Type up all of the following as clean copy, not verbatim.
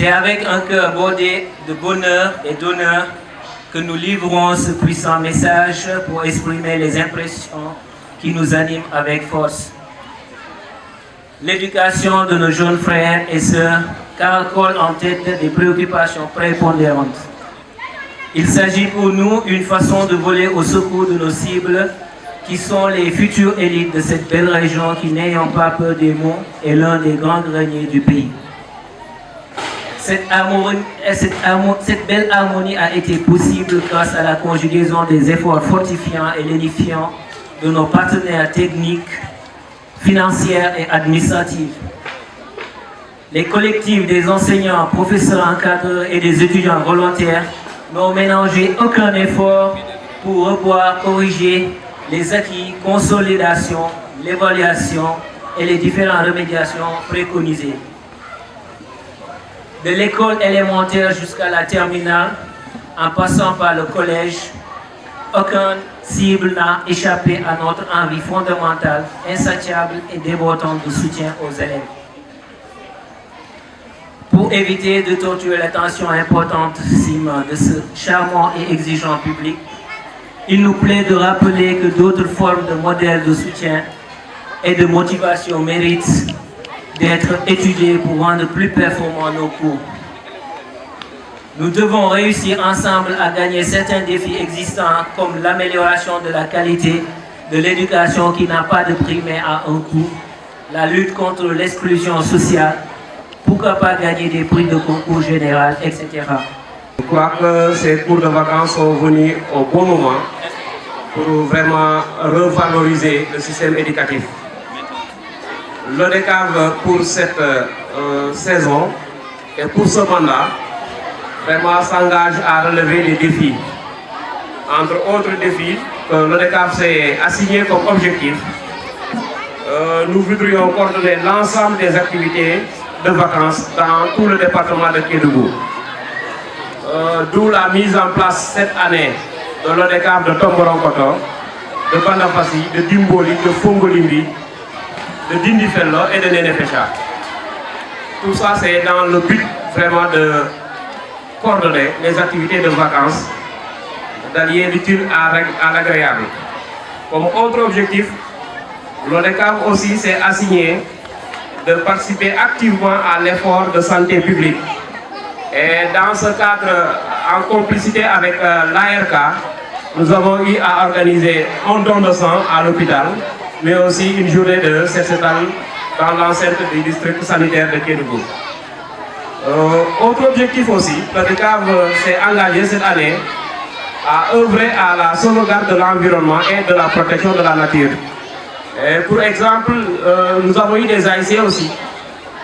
C'est avec un cœur bordé de bonheur et d'honneur que nous livrons ce puissant message pour exprimer les impressions qui nous animent avec force. L'éducation de nos jeunes frères et sœurs caracole en tête des préoccupations prépondérantes. Il s'agit pour nous d'une façon de voler au secours de nos cibles qui sont les futures élites de cette belle région qui, n'ayant pas peur des mots, est l'un des grands greniers du pays. Cette belle harmonie a été possible grâce à la conjugaison des efforts fortifiants et lénifiants de nos partenaires techniques, financiers et administratifs. Les collectifs des enseignants, professeurs, encadreurs et des étudiants volontaires n'ont ménagé aucun effort pour revoir, corriger les acquis, consolidation, l'évaluation et les différentes remédiations préconisées. De l'école élémentaire jusqu'à la terminale, en passant par le collège, aucune cible n'a échappé à notre envie fondamentale, insatiable et débordante de soutien aux élèves. Pour éviter de torturer l'attention importante de ce charmant et exigeant public, il nous plaît de rappeler que d'autres formes de modèles de soutien et de motivation méritent d'être étudiées pour rendre plus performants nos cours. Nous devons réussir ensemble à gagner certains défis existants comme l'amélioration de la qualité de l'éducation qui n'a pas de prix mais a un coût, la lutte contre l'exclusion sociale, pourquoi pas gagner des prix de concours général, etc. Je crois que ces cours de vacances sont venus au bon moment pour vraiment revaloriser le système éducatif. L'ODCAV pour cette saison et pour ce mandat vraiment s'engage à relever les défis. Entre autres défis que l'ODCAV s'est assigné comme objectif, nous voudrions coordonner l'ensemble des activités de vacances dans tout le département de Kédougou. D'où la mise en place cette année de l'ODCAV de Tomboronkoto, de Bandafassi, de Dimboli, de Fongolimbi, de Dindifello et de Nenefecha. Tout ça, c'est dans le but vraiment de coordonner les activités de vacances, d'allier l'utile à l'agréable. Comme autre objectif, l'ODCAV aussi s'est assigné de participer activement à l'effort de santé publique. Et dans ce cadre, en complicité avec l'ARK, nous avons eu à organiser un don de sang à l'hôpital, mais aussi une journée de Setsetal dans l'enceinte du district sanitaire de Kédougou. Autre objectif aussi, l'ODCAV s'est engagé cette année à œuvrer à la sauvegarde de l'environnement et de la protection de la nature. Et pour exemple, nous avons eu des AIC aussi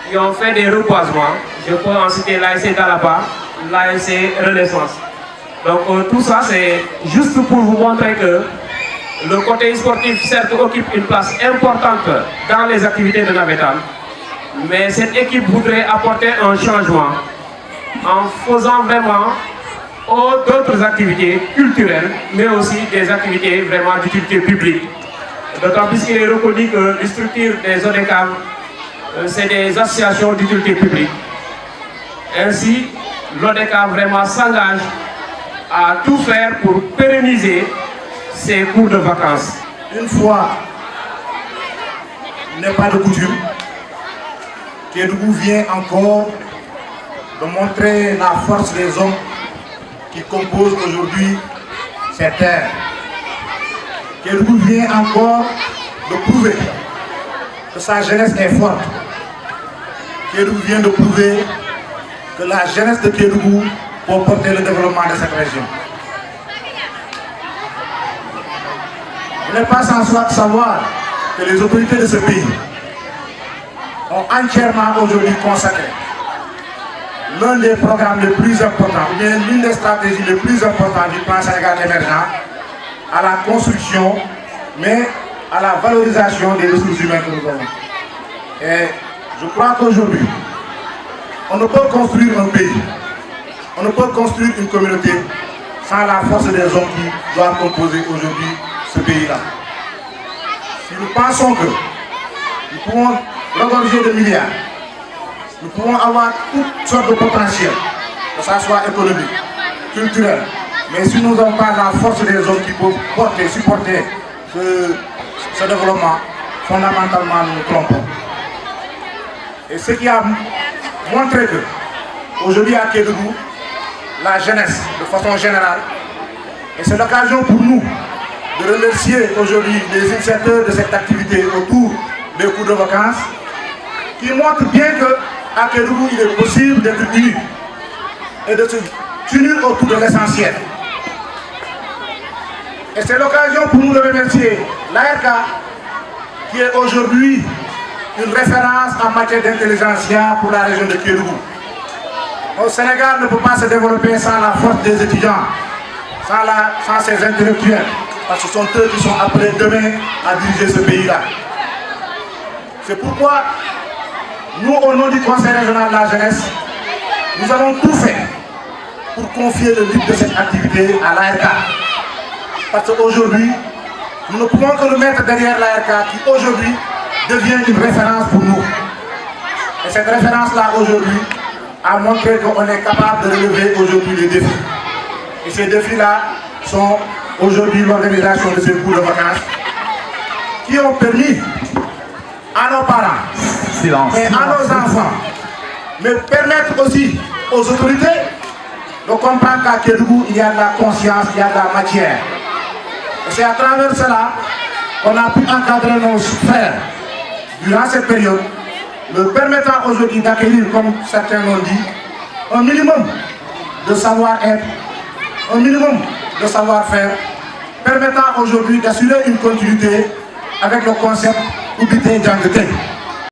qui ont fait des reboisements. Je peux en citer l'AIC d'Alaba, l'AIC Renaissance. Donc tout ça, c'est juste pour vous montrer que le côté sportif, certes, occupe une place importante dans les activités de Navetan, mais cette équipe voudrait apporter un changement en faisant vraiment d'autres activités culturelles, mais aussi des activités vraiment d'utilité publique. D'autant plus qu'il est reconnu que les structures des ODCAV, c'est des associations d'utilité publique. Ainsi, l'ODCAV vraiment s'engage à tout faire pour pérenniser ces cours de vacances. Une fois n'est pas de coutume, Kédougou vient encore de montrer la force des hommes qui composent aujourd'hui cette terre. Kédougou vient encore de prouver que sa jeunesse est forte. Kédougou vient de prouver que la jeunesse de Kédougou peut porter le développement de cette région. Il n'est pas sans savoir que les autorités de ce pays ont entièrement aujourd'hui consacré l'un des programmes les plus importants, ou bien l'une des stratégies les plus importantes du plan Sénégal émergent à la construction, mais à la valorisation des ressources humaines que nous avons. Et je crois qu'aujourd'hui, on ne peut construire un pays, on ne peut construire une communauté sans la force des hommes qui doivent composer aujourd'hui ce pays-là. Si nous pensons que nous pouvons regorger de milliards, nous pouvons avoir toutes sortes de potentiel, que ce soit économique, culturel, mais si nous n'avons pas la force des hommes qui peuvent supporter ce développement, fondamentalement nous nous trompons. Et ce qui a montré que, aujourd'hui à Kédougou, la jeunesse, de façon générale, et c'est l'occasion pour nous de remercier aujourd'hui les initiateurs de cette activité autour des cours de vacances, qui montrent bien qu'à Kédougou, il est possible d'être unis et de se unir autour de l'essentiel. Et c'est l'occasion pour nous de remercier l'ARK, qui est aujourd'hui une référence en matière d'intelligentsia pour la région de Kédougou. Au Sénégal ne peut pas se développer sans la force des étudiants, sans ses intellectuels, parce que ce sont eux qui sont appelés demain à diriger ce pays-là. C'est pourquoi nous, au nom du Conseil régional de la jeunesse, nous avons tout fait pour confier le lead de cette activité à l'ARK. Parce qu'aujourd'hui, nous ne pouvons que nous mettre derrière l'ARK qui aujourd'hui devient une référence pour nous. Et cette référence-là aujourd'hui a montré qu'on est capable de relever aujourd'hui les défis. Et ces défis-là sont aujourd'hui l'organisation de ces cours de vacances qui ont permis à nos parents, mais à nos enfants, mais permettre aussi aux autorités de comprendre qu'à Kédougou, il y a de la conscience, il y a de la matière. Et c'est à travers cela qu'on a pu encadrer nos frères durant cette période, leur permettant aujourd'hui d'acquérir, comme certains l'ont dit, un minimum de savoir-être, un minimum de savoir-faire, permettant aujourd'hui d'assurer une continuité avec le concept Ubité Djangete.